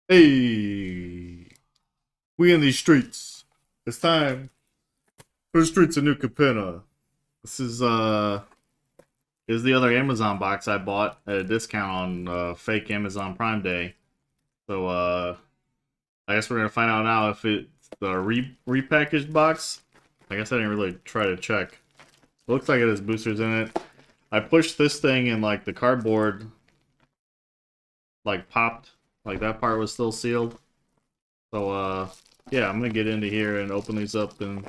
Hey, we in these streets. It's time for the streets of New Capenna. This is the other Amazon box I bought at a discount on fake Amazon Prime Day. So I guess we're gonna find out now if it's the repackaged box. I guess I didn't really try to check. It looks like it has boosters in it. I pushed this thing and like the cardboard like popped, like that part was still sealed. So yeah, I'm gonna get into here and open these up and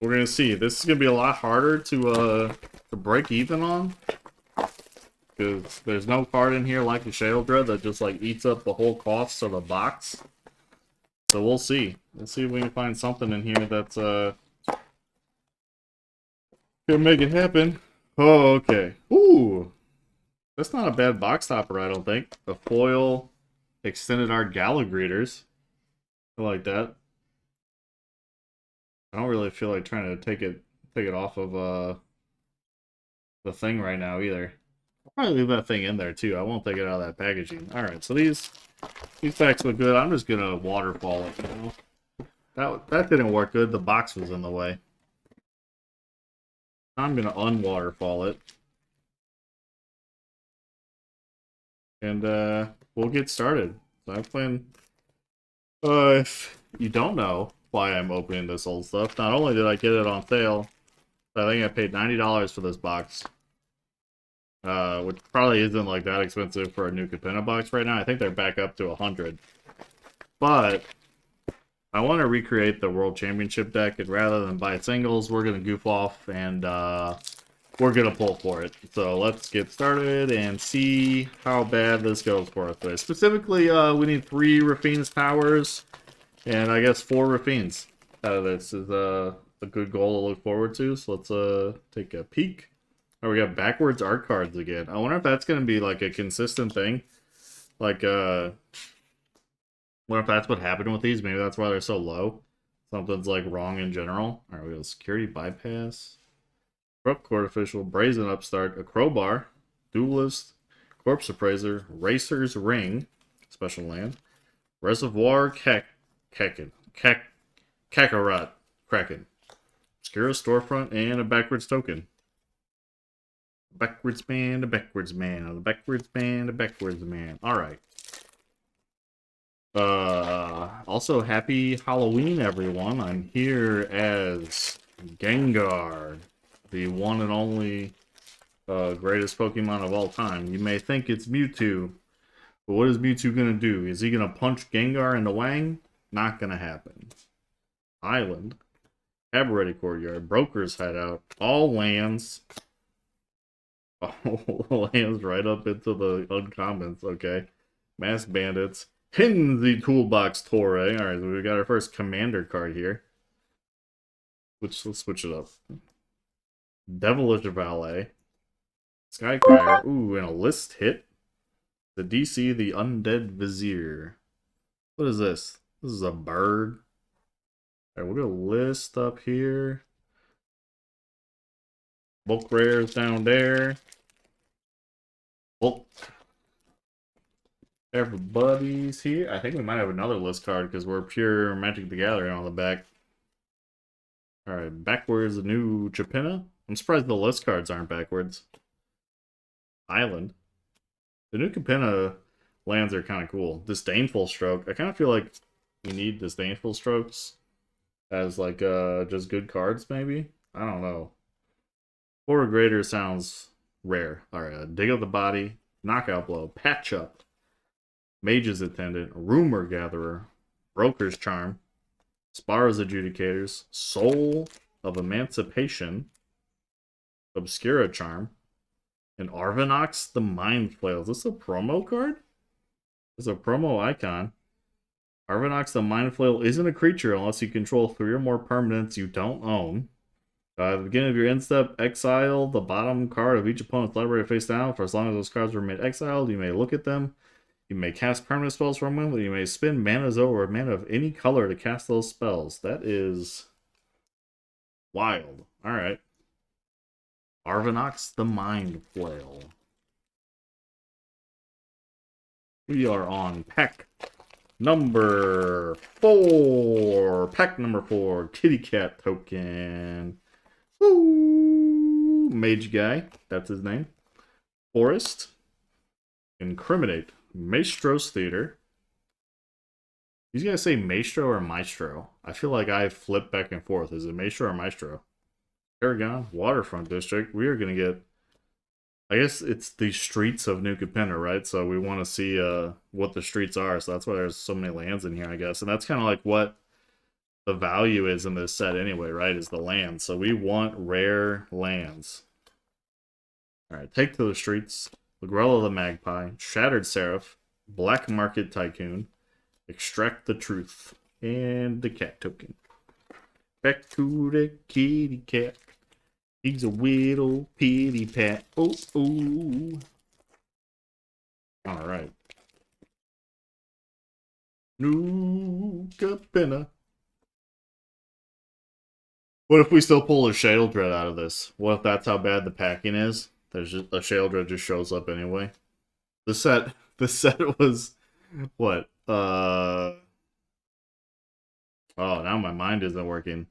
we're gonna see. This is gonna be a lot harder to break even on because there's no card in here like the Shale Dread that just like eats up the whole cost of the box. So we'll see. We'll see if we can find something in here that's gonna make it happen. Oh, okay. Ooh, that's not a bad box topper, I don't think. The foil extended art gala greeters. I like that. I don't really feel like trying to take it off of the thing right now either. I'll probably leave that thing in there too. I won't take it out of that packaging. Alright, so these packs look good. I'm just gonna waterfall it, you know? That didn't work good. The box was in the way. I'm gonna unwaterfall it. And we'll get started. So I plan if you don't know why I'm opening this old stuff, not only did I get it on sale, but I think I paid $90 for this box. Which probably isn't like that expensive for a new Capenna box right now. I think they're back up to 100. But I want to recreate the World Championship deck, and rather than buy singles, we're gonna goof off and we're gonna pull for it. So let's get started and see how bad this goes for us today. Specifically, we need 3 Rafine's powers, and I guess 4 Rafines out of this is a good goal to look forward to. So let's take a peek. Oh, we got backwards art cards again. I wonder if that's gonna be like a consistent thing. Like, what if that's what happened with these? Maybe that's why they're so low. Something's like wrong in general. Alright, we got security bypass. Corrupt court official, brazen upstart, a crowbar, duelist, corpse appraiser, racer's ring, special land, reservoir Kekin, Kakarot, Kraken, obscura storefront, and a backwards token. Backwards man, a backwards man, a backwards man, a backwards man. Alright. Also happy Halloween, everyone. I'm here as Gengar, the one and only greatest Pokemon of all time. You may think it's Mewtwo, but what is Mewtwo gonna do? Is he gonna punch Gengar in the wang? Not gonna happen. Island, Cabaret Courtyard, Broker's Hideout, all lands. All lands right up into the uncommons, okay. Mass Bandits. In the Toolbox Torre. Alright, so we got our first Commander card here. Let's switch it up. Devilish Valet. Skycrier. Ooh, and a list hit. The DC, the Undead Vizier. What is this? This is a bird. Alright, we'll go list up here. Bulk rares down there. Bulk. Everybody's here. I think we might have another list card because we're pure Magic the Gathering on the back. Alright, backwards, the new Capenna. I'm surprised the list cards aren't backwards. Island. The new Capenna lands are kind of cool. Disdainful Stroke. I kind of feel like we need Disdainful Strokes as like just good cards, maybe? I don't know. Four Greater sounds rare. Alright, Dig Up the Body, Knockout Blow, Patch Up, Mage's Attendant, Rumor Gatherer, Broker's Charm, Spar's Adjudicators, Soul of Emancipation, Obscura Charm, and Arvinox the Mind Flail. Is this a promo card? It's a promo icon. Arvinox the Mind Flail isn't a creature unless you control 3 or more permanents you don't own. At the beginning of your end step, exile the bottom card of each opponent's library face down. For as long as those cards remain exiled, you may look at them. You may cast permanent spells from them, but you may spend mana or mana of any color to cast those spells. That is wild. Alright. Arvinox the Mind Flail. We are on pack number 4. Pack number 4. Kitty Cat token. Woo! Mage guy. That's his name. Forest. Incriminate. Maestro's Theater. These guys say Maestro or Maestro. I feel like I flip back and forth. Is it Maestro or Maestro? Paragon. Waterfront District. We are going to get... I guess it's the streets of New Capenna, right? So we want to see what the streets are. So that's why there's so many lands in here, I guess. And that's kind of like what the value is in this set anyway, right? Is the land. So we want rare lands. Alright, Take to the Streets. Lagrella the Magpie. Shattered Seraph. Black Market Tycoon. Extract the Truth. And the cat token. Back to the kitty cat. He's a little pitty pat. Oh, oh. Alright. New Capenna. What if we still pull a Shale Dread out of this? What if that's how bad the packing is? There's just a Shale Dread just shows up anyway. The set was what? Oh, now my mind isn't working.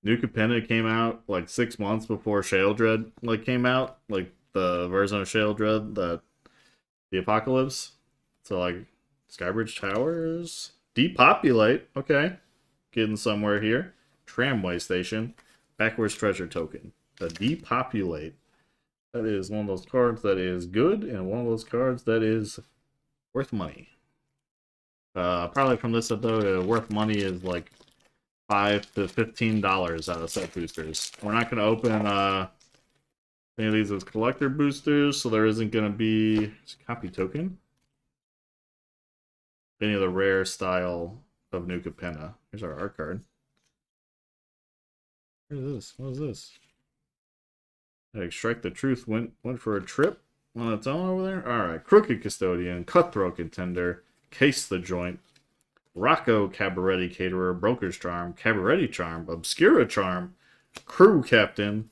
New Capenna came out like 6 months before Shale Dread came out, like the version of Shale Dread that the Apocalypse. So like Skybridge Towers, depopulate. Okay, getting somewhere here. Tramway Station, backwards treasure token. The depopulate. That is one of those cards that is good and one of those cards that is worth money. Probably from this set though, worth money is like $5 to $15 out of set boosters. We're not going to open any of these as collector boosters, so there isn't going to be copy token. Any of the rare style of New Capenna. Here's our art card. What is this? What is this? Extract the Truth went for a trip on its own over there. All right, Crooked Custodian, Cutthroat Contender, Case the Joint, Rocco Cabaretti Caterer, Broker's Charm, Cabaretti Charm, Obscura Charm, Crew Captain,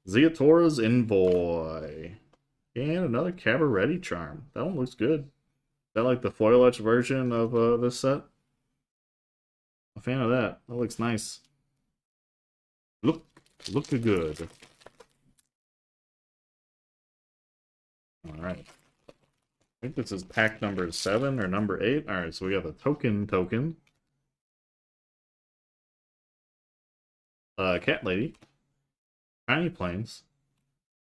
Ziatora's Envoy, and another Cabaretti Charm. That one looks good. Is that like the foil etch version of this set? I'm a fan of that. That looks nice. Look good. Alright. I think this is pack number 7 or number 8. Alright, so we got the token. Cat Lady. Tiny Plains.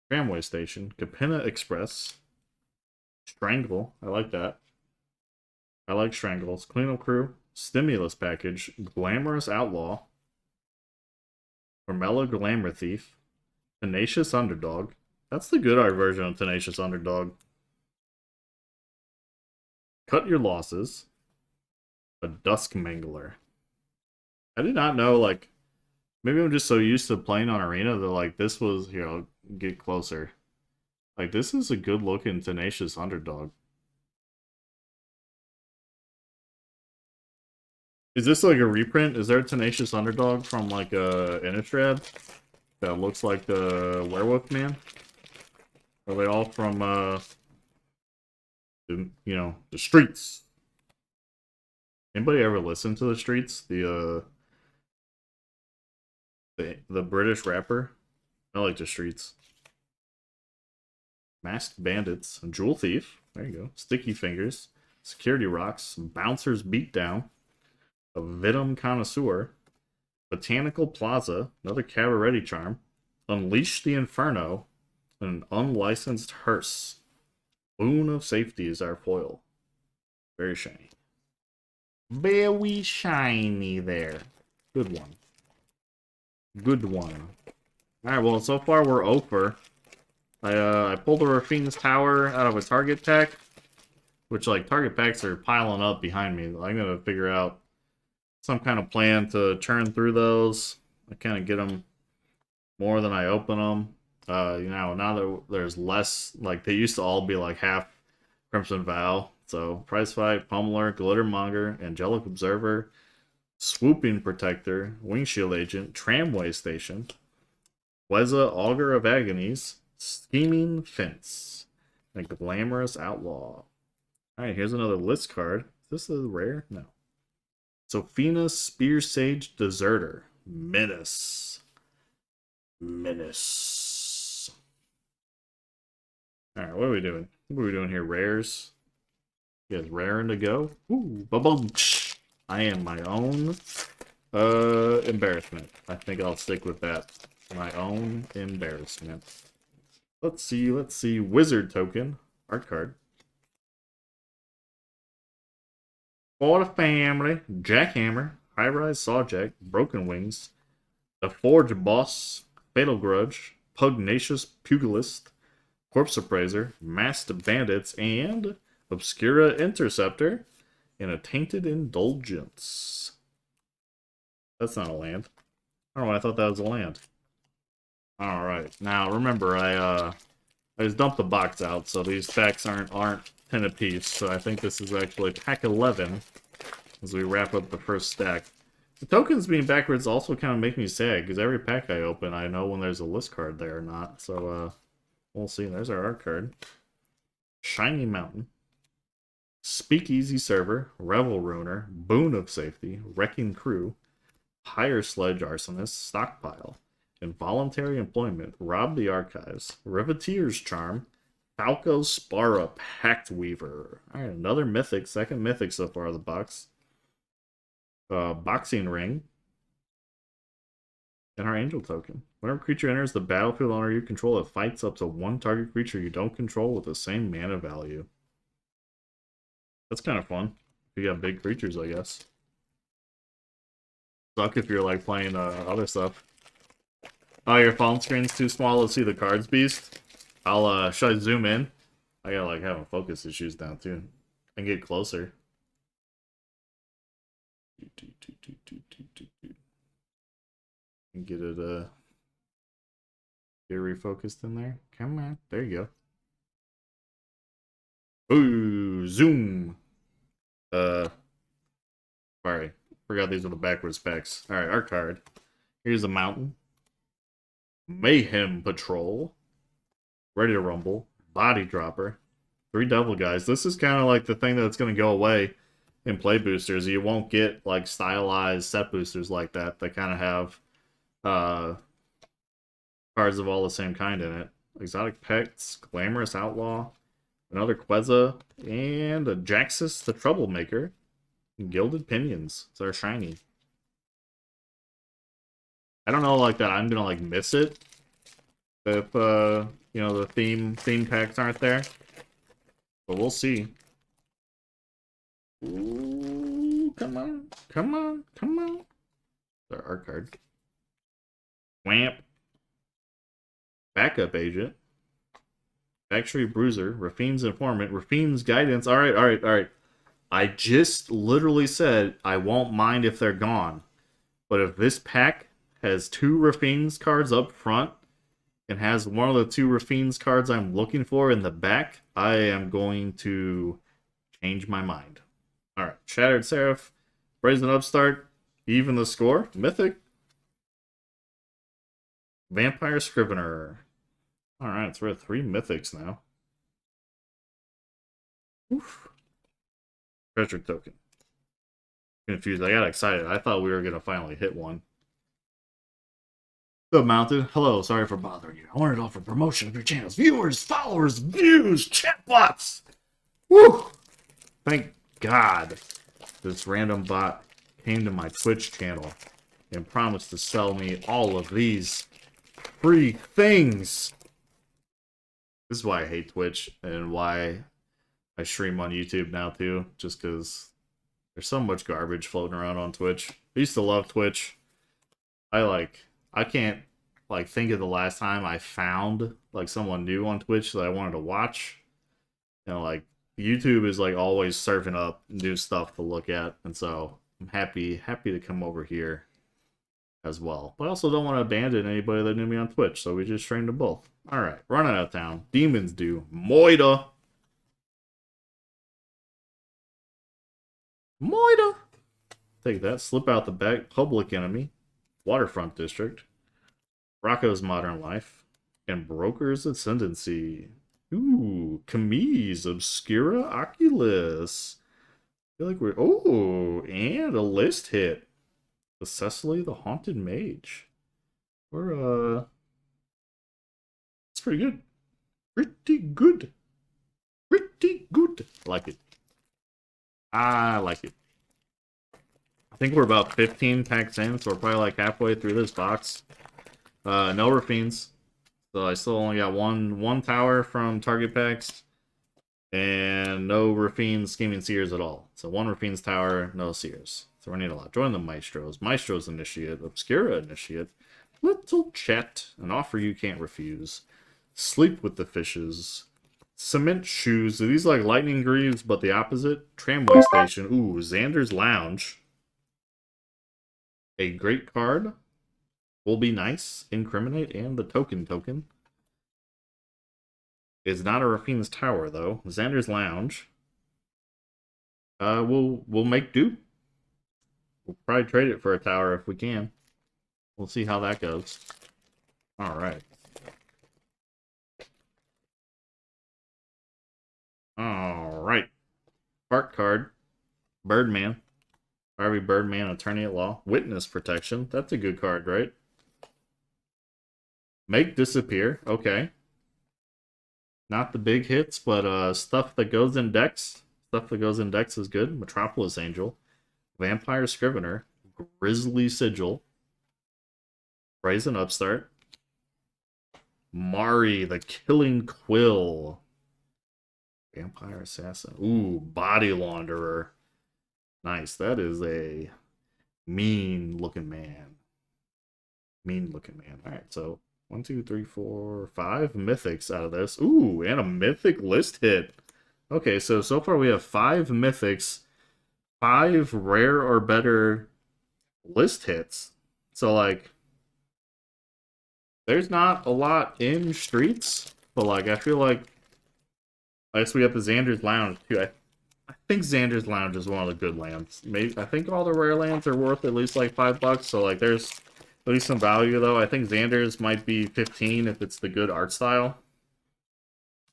Tramway Station. Capenna Express. Strangle. I like that. I like Strangles. Clean Up Crew. Stimulus Package. Glamorous Outlaw. Ormella Glamour Thief. Tenacious Underdog. That's the good art version of Tenacious Underdog. Cut Your Losses. A Dusk Mangler. I did not know, like, maybe I'm just so used to playing on Arena that, like, this was, here, I'll get closer. Like, this is a good looking Tenacious Underdog. Is this like a reprint? Is there a Tenacious Underdog from, like, Innistrad that looks like the Werewolf Man? Are they all from, you know, the Streets? Anybody ever listen to the Streets? The British rapper? I like the Streets. Masked Bandits, Jewel Thief. There you go. Sticky Fingers, Security Rocks, Bouncers Beatdown, a Venom Connoisseur, Botanical Plaza, another Cabaretti Charm, Unleash the Inferno, and an Unlicensed Hearse. Boon of Safety is our foil. Very shiny. Very shiny there. Good one. Good one. Alright, well, so far we're over. I pulled a Rafine's Tower out of a target pack, which, like, target packs are piling up behind me. I'm gonna figure out some kind of plan to churn through those. I kind of get them more than I open them. You know, now that there's less, like, they used to all be like half Crimson Vow. So Prize Fight, Pummeler, Glittermonger, Angelic Observer, Swooping Protector, Windshield Agent, Tramway Station, Weza, Augur of Agonies, Scheming Fence, and Glamorous Outlaw. Alright, here's another list card. Is this a rare? No. Sophina Spear Sage Deserter. Menace. Menace. Alright, what are we doing? What are we doing here? Rares? You guys raring to go? Ooh, ba-boom. I am my own embarrassment. I think I'll stick with that. My own embarrassment. Let's see. Wizard token. Art card. For the family. Jackhammer. High-rise Sawjack. Broken Wings. The Forge Boss. Fatal Grudge. Pugnacious Pugilist. Corpse Appraiser. Masked Bandits. And Obscura Interceptor. And a Tainted Indulgence. That's not a land. I don't know why I thought that was a land. Alright, now remember I just dumped the box out, so these packs aren't 10 apiece, so I think this is actually pack 11 as we wrap up the first stack. The tokens being backwards also kind of make me sad, because every pack I open, I know when there's a list card there or not, so we'll see. There's our art card. Shiny Mountain. Speakeasy Server. Revel Ruiner. Boon of Safety. Wrecking Crew. Hire Sledge Arsonist. Stockpile. Involuntary Employment. Rob the Archives. Riveteer's Charm. Falco Spara. Pact Weaver. Alright, another mythic. Second mythic so far in the box. Boxing Ring. And our Angel token. Whenever a creature enters the battlefield under you control, it fights up to one target creature you don't control with the same mana value. That's kind of fun. If you got big creatures, I guess. Suck if you're like playing other stuff. Oh, your phone screen's too small to see the cards, Beast? Should I zoom in? I gotta like having focus issues now too. And get closer. And get it get refocused in there. Come on, there you go. Ooh, zoom. Sorry, forgot these were the backwards packs. All right, our card. Here's a mountain. Mayhem Patrol. Ready to Rumble. Body Dropper. 3 Devil Guys. This is kind of like the thing that's going to go away in play boosters. You won't get like stylized set boosters like that kind of have cards of all the same kind in it. Exotic Pets. Glamorous Outlaw. Another Quezza. And a Jaxus the Troublemaker. And Gilded Pinions. It's our shiny. I don't know like that I'm gonna like miss it if you know the theme packs aren't there. But we'll see. Ooh, come on. Come on. Come on. Our art card. Wamp. Backup Agent. Factory Bruiser. Rafine's Informant. Rafine's Guidance. Alright. I just literally said I won't mind if they're gone. But if this pack has 2 Rafine's cards up front and has one of the 2 Rafine's cards I'm looking for in the back, I am going to change my mind. Alright, Shattered Seraph, Brazen Upstart, even the score, Mythic, Vampire Scrivener. Alright, so we're at 3 Mythics now. Oof. Treasure Token. Confused, I got excited. I thought we were going to finally hit one. The Mountain. Hello, sorry for bothering you. I wanted to offer promotion of your channel's viewers, followers, views, chatbots. Woo! Thank God this random bot came to my Twitch channel and promised to sell me all of these free things. This is why I hate Twitch and why I stream on YouTube now too, just because there's so much garbage floating around on Twitch. I used to love Twitch. I can't like think of the last time I found like someone new on Twitch that I wanted to watch. You know, like YouTube is like always serving up new stuff to look at, and so I'm happy to come over here as well. But I also don't want to abandon anybody that knew me on Twitch, so we just trained them both. Alright, running out of town. Demons do. Moida! Moida! Take that. Slip out the back. Public Enemy. Waterfront District. Rocco's Modern Life. And Broker's Ascendancy. Ooh, Camise Obscura Oculus. I feel like we're... Oh, and a list hit. The Cecily the Haunted Mage. We're, it's pretty good. Pretty good. Pretty good. I like it. I like it. I think we're about 15 packs in, so we're probably like halfway through this box. No Rafines. So I still only got one tower from target packs. And no Rafine Scheming Seers at all. So one Rafine's tower, no Seers. So we need a lot. Join the Maestros. Maestros Initiate. Obscura Initiate. Little Chet. An offer you can't refuse. Sleep with the Fishes. Cement Shoes. Are these like Lightning Greaves, but the opposite? Tramway Station. Ooh, Xander's Lounge. A great card. Will be nice. Incriminate and the token. It's not a Rafine's Tower, though. Xander's Lounge. We'll make do. We'll probably trade it for a tower if we can. We'll see how that goes. All right. All right. Park card. Birdman. Harvey Birdman, Attorney at Law. Witness Protection. That's a good card, right? Make Disappear. Okay. Not the big hits, but stuff that goes in decks. Stuff that goes in decks is good. Metropolis Angel. Vampire Scrivener. Grisly Sigil. Brazen Upstart. Mari, the Killing Quill. Vampire Assassin. Ooh, Body Launderer. Nice. That is a mean-looking man. Mean-looking man. Alright, so 1, 2, 3, 4, 5 mythics out of this. Ooh, and a mythic list hit. Okay, so far we have 5 mythics, 5 rare or better list hits. So, like, there's not a lot in Streets, but, like, I feel like, I guess we got the Xander's Lounge, too. I think Xander's Lounge is one of the good lands. Maybe I think all the rare lands are worth at least like $5, so like there's at least some value though. I think Xander's might be 15 if it's the good art style.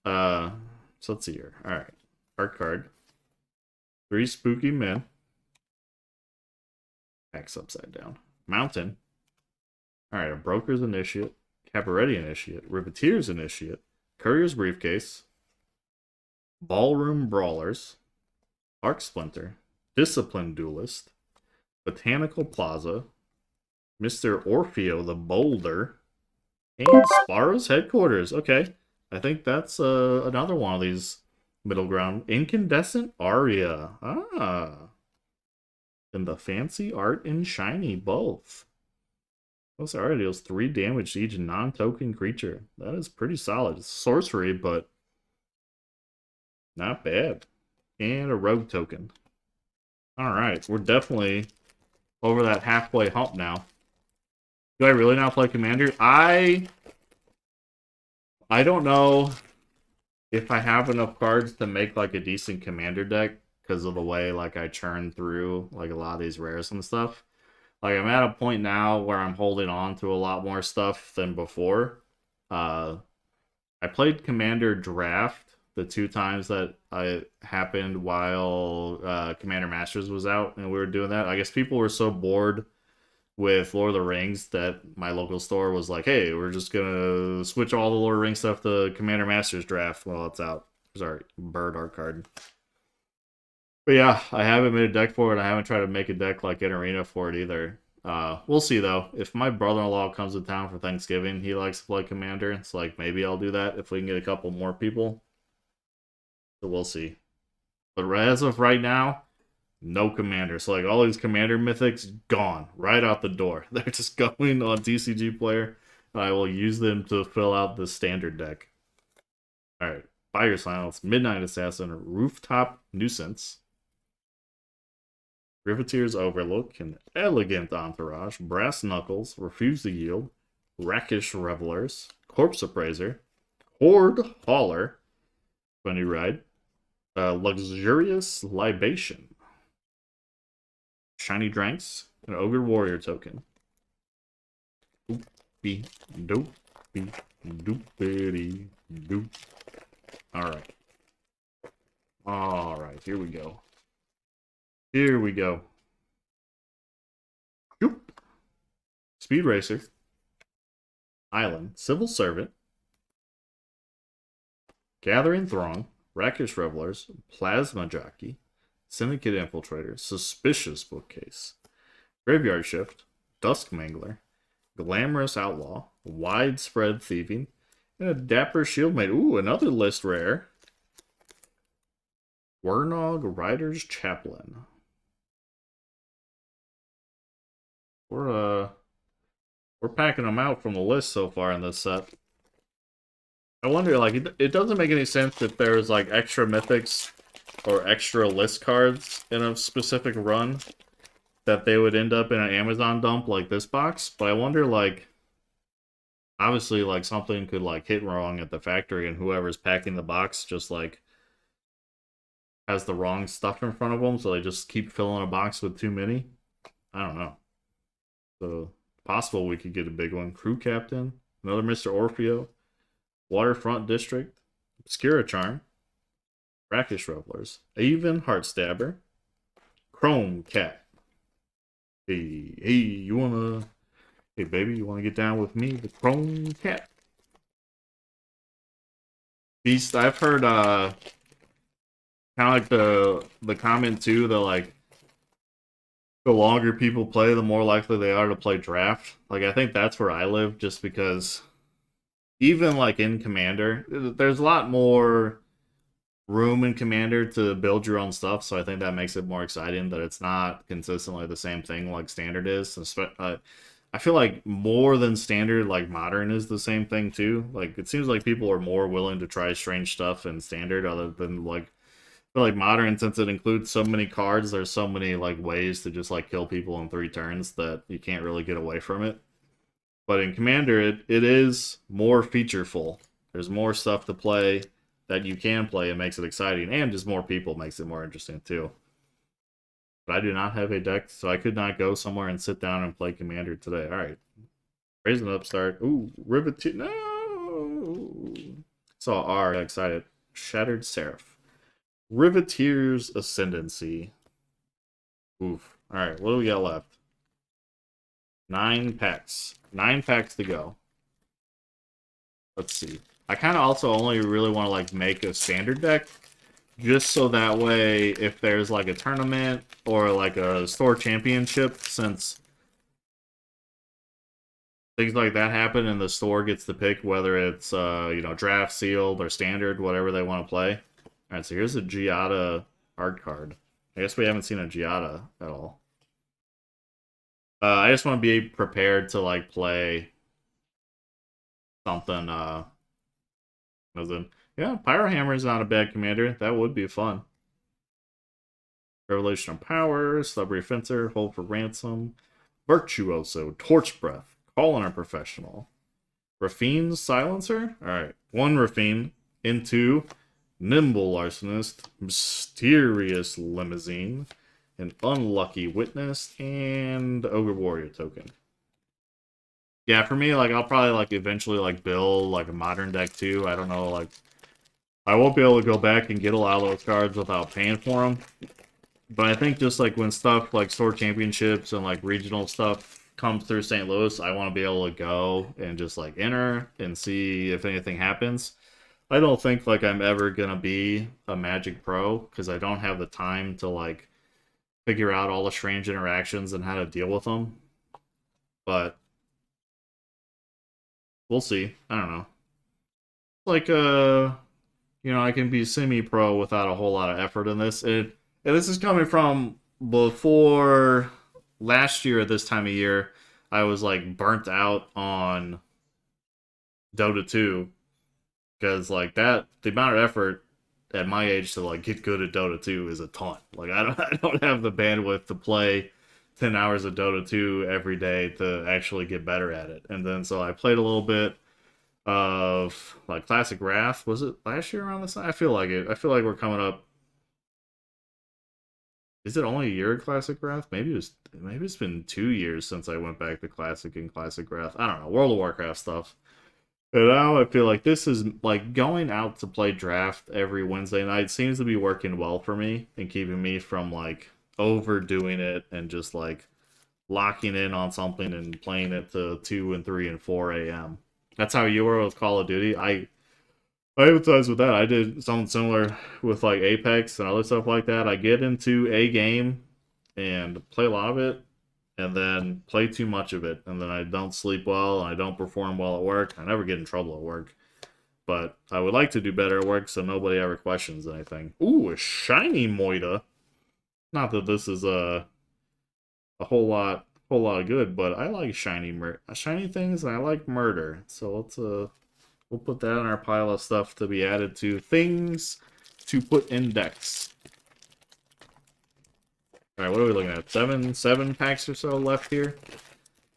So let's see here. Alright. Art card. 3 Spooky Men. X upside down. Mountain. Alright, a Broker's Initiate. Cabaretti Initiate. Riveteer's Initiate. Courier's Briefcase. Ballroom Brawlers. Arc Splinter, Disciplined Duelist, Botanical Plaza, Mr. Orfeo the Boulder, and Sparrow's Headquarters. Okay, I think that's another one of these middle ground. Incandescent Aria. Ah. And the Fancy Art and Shiny, both. Those already deals 3 damage to each non-token creature. That is pretty solid. It's sorcery, but not bad. And a rogue token. Alright, we're definitely over that halfway hump now. Do I really not play Commander? I don't know if I have enough cards to make like a decent Commander deck because of the way like I churn through like a lot of these rares and stuff. Like I'm at a point now where I'm holding on to a lot more stuff than before. I played Commander Draft the 2 times that it happened while Commander Masters was out and we were doing that. I guess people were so bored with Lord of the Rings that my local store was like, hey, we're just gonna switch all the Lord of the Rings stuff to Commander Masters Draft while it's out. Sorry, bird art card. But yeah, I haven't made a deck for it. I haven't tried to make a deck like in Arena for it either. We'll see though. If my brother-in-law comes to town for Thanksgiving, he likes to play Commander. It's like maybe I'll do that if we can get a couple more people. So we'll see. But as of right now, no Commander. So like all these Commander mythics, gone. Right out the door. They're just going on TCG Player. I will use them to fill out the standard deck. Alright. Fire Silence, Midnight Assassin, Rooftop Nuisance, Riveteer's Overlook, an elegant entourage, Brass Knuckles, Refuse to Yield, Rakish Revelers, Corpse Appraiser, Horde Hauler, Funny Ride, Luxurious Libation, Shiny Dranks, an Ogre Warrior token. Doopy, doopy, doopity, doop. Alright. Alright, here we go. Here we go. Shoop. Speed Racer. Island. Civil Servant. Gathering Throng. Rakish Revelers. Plasma Jockey. Syndicate Infiltrator. Suspicious Bookcase. Graveyard Shift. Dusk Mangler. Glamorous Outlaw. Widespread Thieving. And a Dapper Shieldmate. Ooh, another list rare. Wernog Rider's Chaplain. We're packing them out from the list so far in this set. I wonder, like, it doesn't make any sense if there's, like, extra mythics or extra list cards in a specific run that they would end up in an Amazon dump like this box. But I wonder, like, obviously, like, something could, like, hit wrong at the factory and whoever's packing the box just, like, has the wrong stuff in front of them, so they just keep filling a box with too many. I don't know. So, possible we could get a big one. Crew Captain, another Mr. Orfeo, Waterfront District, Obscura Charm, Rakish Revelers, Even Heartstabber, Chrome Cat. Hey, you wanna... Hey, baby, you wanna get down with me? The Chrome Cat. Beast, I've heard, kind of like the comment, too, that, like, the longer people play, the more likely they are to play draft. Like, I think that's where I live, just because even, like, in Commander, there's a lot more room in Commander to build your own stuff, so I think that makes it more exciting that it's not consistently the same thing like Standard is. I feel like more than Standard, like, Modern is the same thing, too. Like, it seems like people are more willing to try strange stuff in Standard other than, like, but like Modern, since it includes so many cards, there's so many like ways to just like kill people in 3 turns that you can't really get away from it. But in Commander, it is more featureful. There's more stuff to play that you can play. It makes it exciting, and just more people makes it more interesting too. But I do not have a deck, so I could not go somewhere and sit down and play Commander today. All right, raising upstart. Ooh, Rivet. No. Saw R. Excited. Shattered Seraph. Riveteer's Ascendancy. Oof. Alright, what do we got left? 9 packs. 9 packs to go. Let's see. I kind of also only really want to, like, make a standard deck, just so that way, if there's, like, a tournament or, like, a store championship, since things like that happen and the store gets to pick whether it's, you know, draft, sealed, or standard, whatever they want to play. Alright, so here's a Giada art card. I guess we haven't seen a Giada at all. I just want to be prepared to, like, play something, as in, yeah, Pyrohammer is not a bad commander. That would be fun. Revelation of Power, Celebrity Fencer, Hold for Ransom, Virtuoso, Torch Breath, Calling a Professional, Raffine's Silencer. Alright, 1 Raffine into Nimble Arsonist, Mysterious Limousine, an Unlucky Witness, and Ogre Warrior token. Yeah, for me, like, I'll probably, like, eventually, like, build, like, a Modern deck, too. I don't know, like, I won't be able to go back and get a lot of those cards without paying for them. But I think just, like, when stuff, like, Store Championships and, like, regional stuff comes through St. Louis, I want to be able to go and just, like, enter and see if anything happens. I don't think, like, I'm ever gonna be a Magic Pro, because I don't have the time to, like, figure out all the strange interactions and how to deal with them. But we'll see. I don't know. Like, you know, I can be semi-pro without a whole lot of effort in this. And this is coming from before last year at this time of year. I was, like, burnt out on Dota 2. Because, like, the amount of effort at my age to, like, get good at Dota 2 is a ton. Like, I don't have the bandwidth to play 10 hours of Dota 2 every day to actually get better at it. And then, so I played a little bit of, like, Classic Wrath. Was it last year around this time? I feel like it. I feel like we're coming up. Is it only a year of Classic Wrath? Maybe it's been 2 years since I went back to Classic and Classic Wrath. I don't know. World of Warcraft stuff. And now I feel like this is like going out to play draft every Wednesday night seems to be working well for me and keeping me from like overdoing it and just like locking in on something and playing it to 2 and 3 and 4 a.m. That's how you were with Call of Duty. I empathize with that. I did something similar with like Apex and other stuff like that. I get into a game and play a lot of it and then play too much of it, and then I don't sleep well, and I don't perform well at work. I never get in trouble at work, but I would like to do better at work so nobody ever questions anything. Ooh, a shiny Moida. Not that this is a whole lot of good, but I like shiny things, and I like murder. So let's we'll put that in our pile of stuff to be added to things to put in decks. All right, what are we looking at? Seven packs or so left here.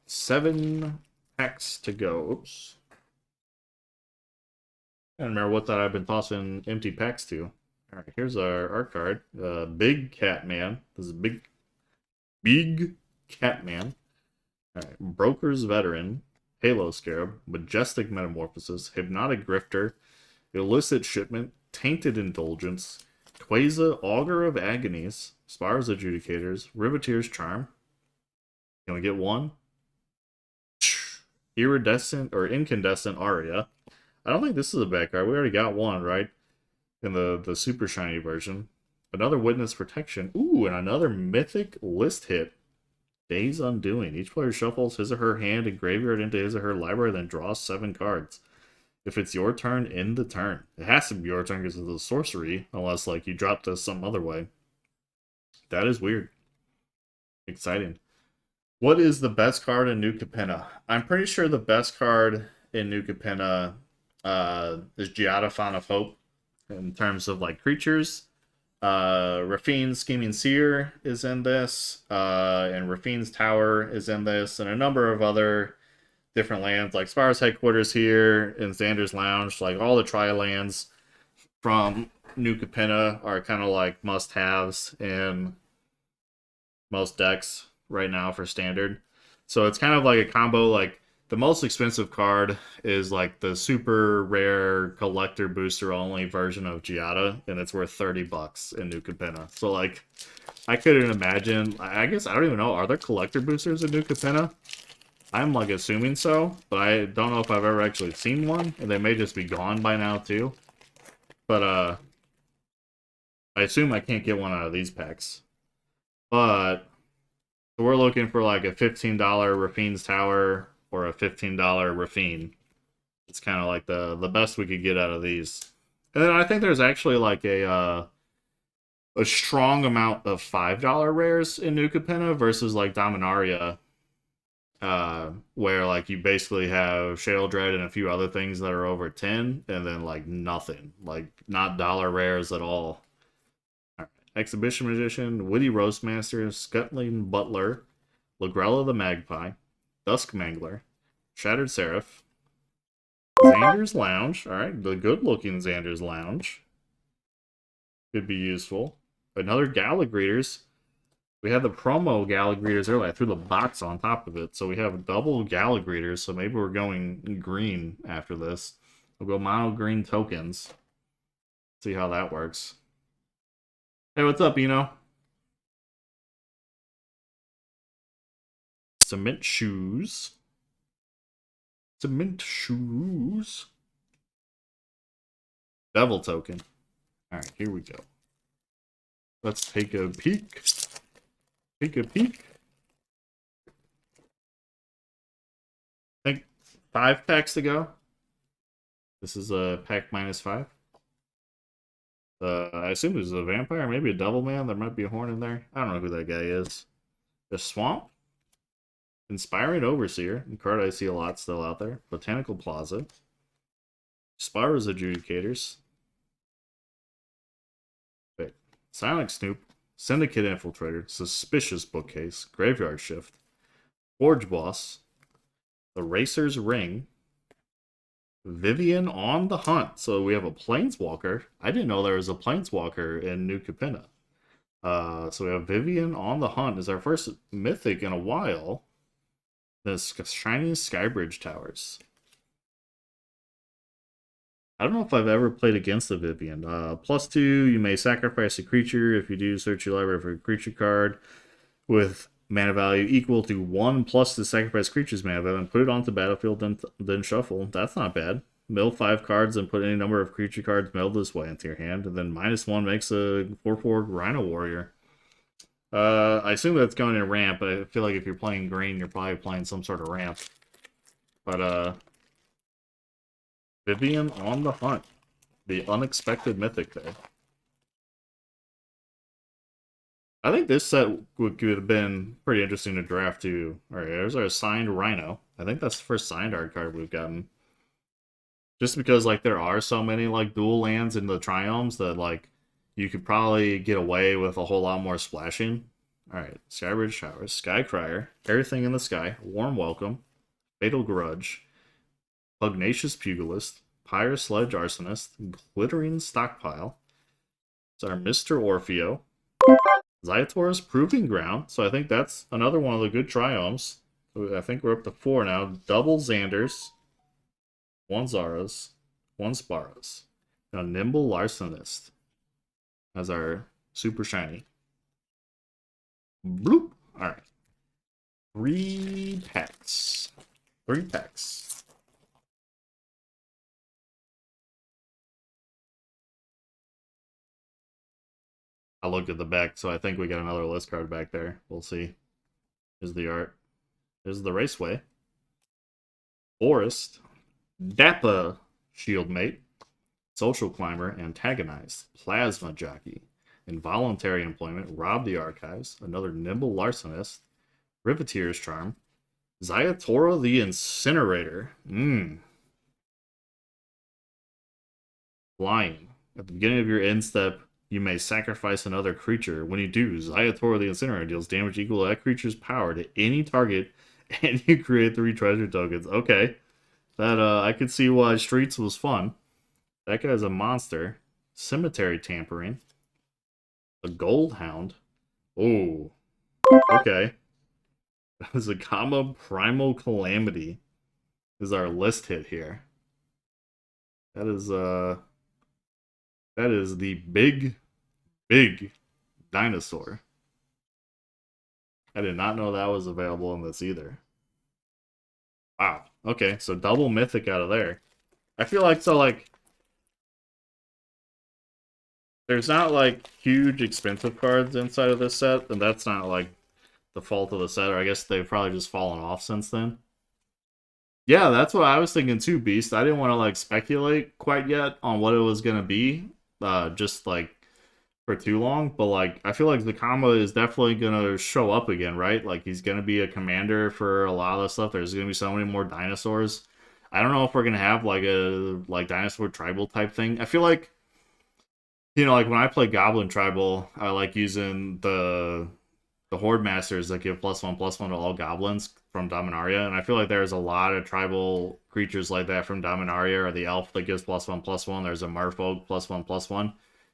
7 packs to go. Oops. I don't remember what that I've been tossing empty packs to. All right, here's our card. Big Catman. This is big Catman. All right, Broker's Veteran, Halo Scarab, Majestic Metamorphosis, Hypnotic Grifter, Illicit Shipment, Tainted Indulgence, Quasar Augur of Agonies, Spires Adjudicators, Riveteer's Charm. Can we get one? Iridescent or Incandescent Aria. I don't think this is a bad card. We already got one, right? In the super shiny version. Another Witness Protection. Ooh, and another mythic list hit. Day's Undoing. Each player shuffles his or her hand and graveyard into his or her library, then draws 7 cards. If it's your turn, end the turn. It has to be your turn because of the sorcery, unless like you drop this some other way. That is weird. Exciting. What is the best card in New Capenna? I'm pretty sure the best card in New Capenna is Giada Font of Hope in terms of like creatures. Rafine's Scheming Seer is in this, and Rafine's Tower is in this, and a number of other different lands like Spire's Headquarters here and Xander's Lounge. Like all the tri-lands from New Capenna are kind of like must-haves in most decks right now for Standard. So it's kind of like a combo. Like the most expensive card is like the super rare collector booster only version of Giada, and it's worth $30 in New Capenna. So like, I couldn't imagine. I guess I don't even know. Are there collector boosters in New Capenna? I'm like assuming so, but I don't know if I've ever actually seen one, and they may just be gone by now too. But I assume I can't get one out of these packs. But so we're looking for like a $15 Rafine's Tower or a $15 Rafine. It's kind of like the best we could get out of these. And then I think there's actually like a strong amount of $5 rares in New Capenna versus like Dominaria, where like you basically have Shale Dread and a few other things that are over 10, and then like nothing, like not dollar rares at all. Exhibition Magician, Witty Roastmaster, Scutling Butler, Lagrella the Magpie, Dusk Mangler, Shattered Seraph, Xander's Lounge. Alright, the good-looking Xander's Lounge. Could be useful. Another Galagreeters. We had the promo Galagreeters earlier. I threw the box on top of it. So we have double Galagreeters, so maybe we're going green after this. We'll go mono green tokens. See how that works. Hey, what's up, Eno? Cement shoes. Cement shoes. Devil token. Alright, here we go. Let's take a peek. Take a peek. I think 5 packs to go. This is a pack -5. I assume there's a vampire, maybe a devil man. There might be a horn in there. I don't know who that guy is. The Swamp. Inspiring Overseer. A card I see a lot still out there. Botanical Plaza. Spires Adjudicators. Wait. Silent Snoop. Syndicate Infiltrator. Suspicious Bookcase. Graveyard Shift. Forge Boss. The Racer's Ring. Vivian on the Hunt. So we have a Planeswalker. I didn't know there was a Planeswalker in New Capenna. So we have Vivian on the Hunt. Is our first mythic in a while. The Shiny Skybridge Towers. I don't know if I've ever played against the Vivian. +2, you may sacrifice a creature. If you do, search your library for a creature card with mana value equal to 1 plus the sacrifice creature's mana value and put it onto the battlefield, then shuffle. That's not bad. Mill 5 cards and put any number of creature cards milled this way into your hand, and then -1 makes a 4/4 Rhino Warrior. I assume that's going in ramp, but I feel like if you're playing green, you're probably playing some sort of ramp. But, Vivian on the hunt. The unexpected mythic there. I think this set could have been pretty interesting to draft too. Alright, there's our signed Rhino. I think that's the first signed art card we've gotten. Just because, like, there are so many, like, dual lands in the triomes that, like, you could probably get away with a whole lot more splashing. Alright, Skybridge Showers, Skycrier, Everything in the Sky, Warm Welcome, Fatal Grudge, Pugnacious Pugilist, Pyre Sledge Arsonist, Glittering Stockpile. It's our Mr. Orfeo, Zyator's Proving Ground. So I think that's another one of the good triomes. So I think we're up to 4 now. Double Xanders, 1 Zaras, 1 Sparas, and a Nimble Larcenist as our super shiny. Bloop! Alright. 3 packs. 3 packs. I looked at the back, so I think we got another list card back there. We'll see. Here's the art. Here's the Raceway. Forest. Dappa Shieldmate. Social Climber. Antagonized. Plasma Jockey. Involuntary Employment. Rob the Archives. Another Nimble Larcenist. Riveteer's Charm. Zyatora the Incinerator. Flying. At the beginning of your end step, you may sacrifice another creature. When you do, Zyatora the Incinerator deals damage equal to that creature's power to any target, and you create 3 treasure tokens. Okay. That, I could see why Streets was fun. That guy's a monster. Cemetery Tampering. A Gold Hound. Oh. Okay. Zakama Primal Calamity is our list hit here. That is the big dinosaur. I did not know that was available in this either. Wow. Okay, so double mythic out of there. I feel like, so, like, there's not, like, huge expensive cards inside of this set, and that's not, like, the fault of the set, or I guess they've probably just fallen off since then. Yeah, that's what I was thinking too, Beast. I didn't want to, like, speculate quite yet on what it was going to be, just, like, for too long, but, like, I feel like the combo is definitely gonna show up again, right? Like, he's gonna be a commander for a lot of the stuff. There's gonna be so many more dinosaurs. I don't know if we're gonna have, like, a dinosaur tribal type thing. I feel like, you know, like, when I play Goblin Tribal, I like using the Horde Masters that give +1/+1 to all goblins from Dominaria, and I feel like there's a lot of tribal creatures like that from Dominaria, or the elf that gives +1/+1. There's a Merfolk +1/+1.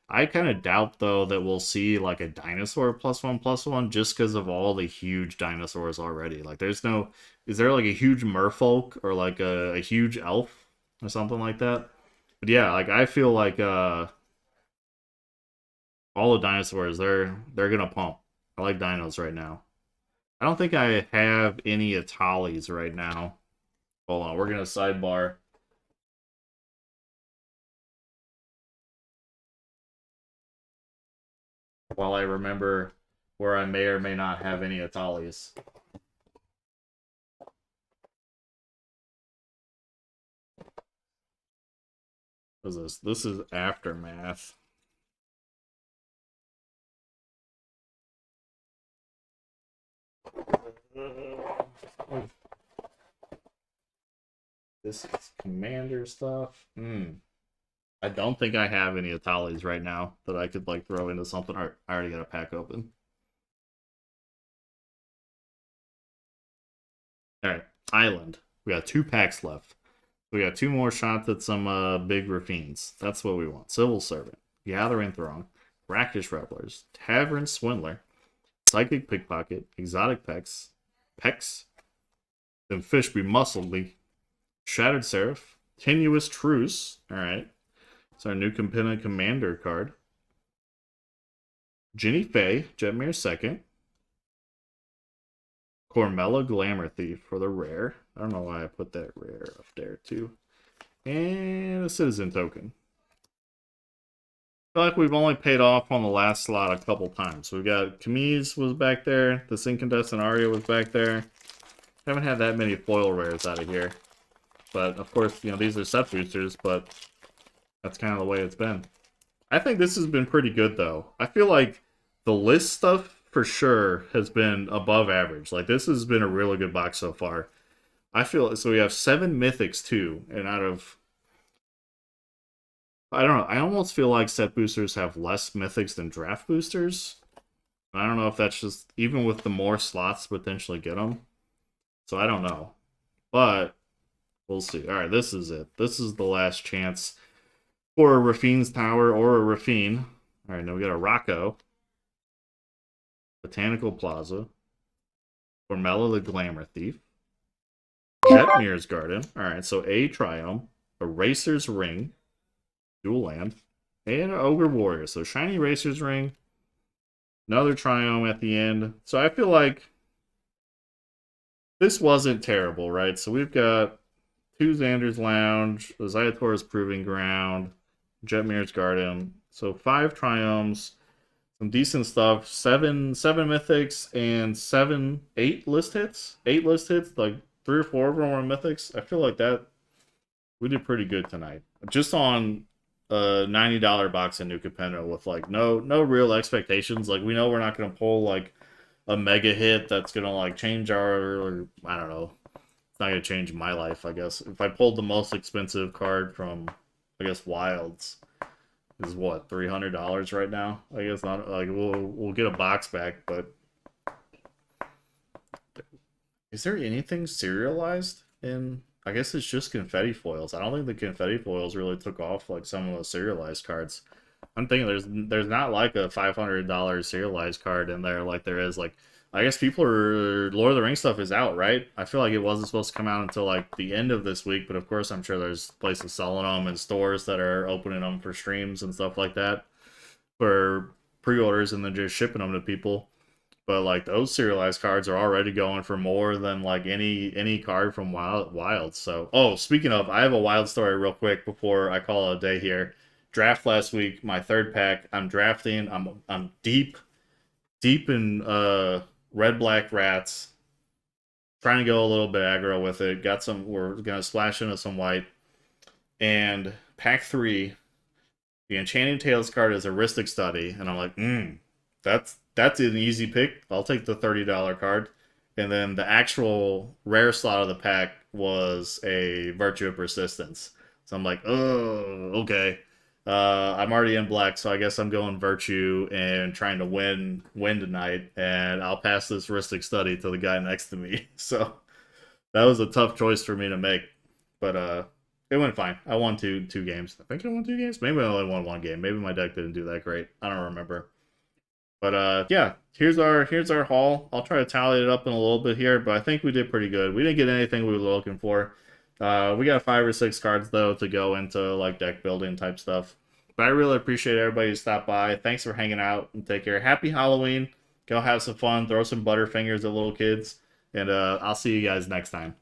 I kind of doubt, though, that we'll see, like, a dinosaur +1/+1 just because of all the huge dinosaurs already. Like, there's no... Is there, like, a huge merfolk or, like, a huge elf or something like that? But yeah, like, I feel like all the dinosaurs, they're gonna pump. I like dinos right now. I don't think I have any Atalis right now. Hold on, we're gonna sidebar while I remember where I may or may not have any Atalis. What is this? This is Aftermath. This is Commander stuff. I don't think I have any Atalis right now that I could, like, throw into something. I already got a pack open. Alright, Island. We got 2 packs left. We got 2 more shots at some big Rafines. That's what we want. Civil Servant, Gathering Throng, Brackish Revelers, Tavern Swindler, Psychic Pickpocket, Exotic Pex, then Fish Be Muscledly, Shattered Seraph, Tenuous Truce, alright, It's our new Capenna Commander card. Ginny Faye, Jetmir second. Cormella Glamour Thief for the rare. I don't know why I put that rare up there too. And a Citizen Token. I feel like we've only paid off on the last slot a couple times. We've got Camille was back there. The Incandescent Aria was back there. Haven't had that many foil rares out of here. But, of course, you know, these are set boosters, but that's kind of the way it's been. I think this has been pretty good, though. I feel like the list stuff, for sure, has been above average. Like, this has been a really good box so far. I feel, so we have 7 Mythics, too, and out of... I don't know, I almost feel like set boosters have less Mythics than draft boosters. I don't know if that's just, even with the more slots potentially get them. So I don't know. But we'll see. Alright, this is it. This is the last chance for a Rafine's Tower or a Rafine. Alright, now we got a Rocco. Botanical Plaza. Formella the Glamour Thief. Jetmir's Garden. Alright, so a Triumph. Eraser's Ring. Dual land. And an Ogre Warrior. So Shiny Racer's Ring. Another Triumph at the end. So I feel like this wasn't terrible, right? So we've got 2 Xander's Lounge, the Zayator's Proving Ground, Jetmir's Garden. So 5 Triumphs, some decent stuff. 7 Mythics and 8 list hits. 8 list hits, like 3 or 4 of them were Mythics. I feel like that we did pretty good tonight. Just on a $90 box in New Capenna with like no real expectations. Like we know we're not gonna pull like a mega hit that's gonna like change our, or I don't know. It's not gonna change my life, I guess. If I pulled the most expensive card from, I guess, Wilds, is what, $300 right now? I guess not. Like we'll get a box back, but is there anything serialized in? I guess it's just confetti foils. I don't think the confetti foils really took off like some of the serialized cards. I'm thinking there's not like a $500 serialized card in there like there is like, I guess people are, Lord of the Rings stuff is out, right? I feel like it wasn't supposed to come out until like the end of this week, but of course I'm sure there's places selling them and stores that are opening them for streams and stuff like that for pre-orders and then just shipping them to people. But like those serialized cards are already going for more than like any card from Wild. So, oh, speaking of, I have a Wild story real quick before I call it a day here. Draft last week, my 3rd pack. I'm drafting. I'm deep in red black rats. Trying to go a little bit aggro with it. Got some. We're gonna splash into some white. And pack 3, the Enchanting Tales card is a Ristic Study, and I'm like, that's an easy pick. I'll take the $30 card. And then the actual rare slot of the pack was a Virtue of Persistence. So I'm like, oh, okay. I'm already in black, so I guess I'm going Virtue and trying to win tonight. And I'll pass this Ristic Study to the guy next to me. So that was a tough choice for me to make. But it went fine. I won two games. I think I won 2 games. Maybe I only won 1 game. Maybe my deck didn't do that great. I don't remember. But yeah, here's our haul. I'll try to tally it up in a little bit here, but I think we did pretty good. We didn't get anything we were looking for. We got 5 or 6 cards though to go into like deck building type stuff. But I really appreciate everybody who stopped by. Thanks for hanging out and take care. Happy Halloween. Go have some fun. Throw some Butterfingers at little kids. And I'll see you guys next time.